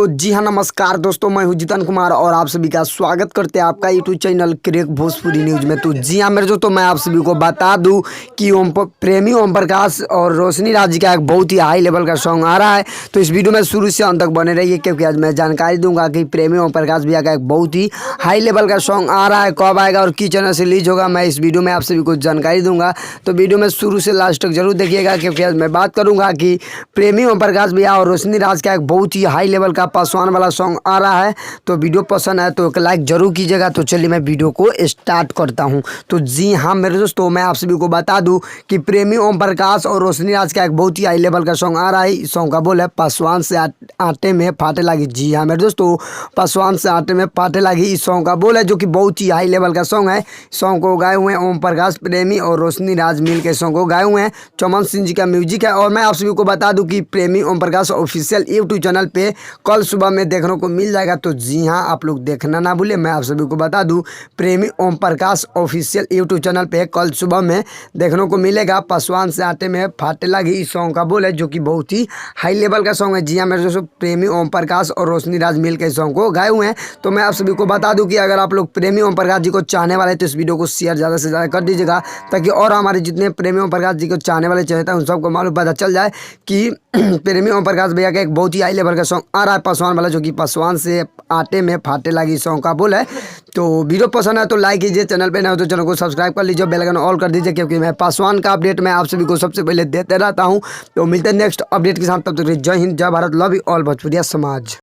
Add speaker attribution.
Speaker 1: तो जी हाँ, नमस्कार दोस्तों, मैं हूँ जितन कुमार और आप सभी का स्वागत करते हैं आपका YouTube channel crack Bhojpuri news में। तो जी हाँ मेरे दोस्तों, मैं आप सभी को बता दूं कि प्रेमी ओम प्रकाश और रोशनी राज का एक बहुत ही हाई लेवल का सॉन्ग आ रहा है। तो इस वीडियो में शुरू से अंत तक बने रहिए, क्योंकि आज मैं जानकारी दूंगा कि प्रेमी ओम प्रकाश भैया का एक बहुत ही हाई लेवल का सॉन्ग आ रहा है, कब आएगा और किस चैनल से रिलीज होगा, मैं इस वीडियो में आप सभी को जानकारी दूंगा। तो वीडियो में शुरू से लास्ट तक जरूर देखिएगा, क्योंकि आज मैं बात करूंगा कि प्रेमी ओम प्रकाश भैया और रोशनी राज का एक बहुत ही हाई लेवल का पासवान वाला सॉन्ग आ रहा है। तो वीडियो पसंद आए तो एक लाइक जरूर कीजिएगा। तो चलिए मैं वीडियो को स्टार्ट करता हूं। तो जी हाँ मेरे दोस्तों, मैं आप सभी को बता दूं कि प्रेमी ओम प्रकाश और रोशनी राज का एक बहुत ही हाई लेवल का सॉन्ग आ रहा है। इस सॉन्ग का बोल है पासवान से आटे में फाटे लगी। जी हाँ मेरे दोस्तों, पासवान से आटे में फाटे लगी इस सॉन्ग का बोल है, जो कि बहुत ही हाई लेवल का सॉन्ग है। सॉन्ग को गाए हुए हैं ओम प्रकाश प्रेमी और रोशनी राज मिल के सॉन्ग को गाए हुए हैं। चमन सिंह जी का म्यूजिक है। और मैं आप सभी को बता दूं कि प्रेमी Om Prakash official YouTube channel पे कल सुबह में देखने को मिल जाएगा। तो जी हाँ, आप लोग देखना ना भूले। मैं आप सभी को बता दूं, प्रेमी Om Prakash official YouTube channel पे कल सुबह में देखने को मिलेगा पासवान से आटे में फाटे लगी इस सॉन्ग का बोल है, जो कि बहुत ही हाई लेवल का सॉन्ग है। जी हाँ मेरे दोस्तों, प्रेमी ओम प्रकाश और रोशनी राज मिल के सॉन्ग को गाए हुए हैं। तो मैं आप सभी को बता दूं कि अगर आप लोग प्रेमी ओम प्रकाश जी को चाहने वाले तो इस वीडियो को शेयर ज़्यादा से ज़्यादा कर दीजिएगा, ताकि और हमारे जितने प्रेमी ओम प्रकाश जी को चाहने वाले चाहते हैं उन सबको मालूम पता चल जाए कि प्रेमी ओम प्रकाश भैया का एक बहुत ही हाई लेवल का सॉन्ग आ रहा है पासवान वाला, जो कि पासवान से आटे में फाटे लगी सॉन्ग का बोल है। तो वीडियो पसंद है तो लाइक कीजिए, चैनल पे नए हो तो चैनल को सब्सक्राइब कर लीजिए, बेल आइकन ऑल कर दीजिए, क्योंकि मैं पासवान का अपडेट मैं आप सभी को सबसे पहले देते रहता हूँ। तो मिलते हैं नेक्स्ट अपडेट के साथ, तब तक जय हिंद, जय भारत, लव यू ऑल भोजपुरिया समाज।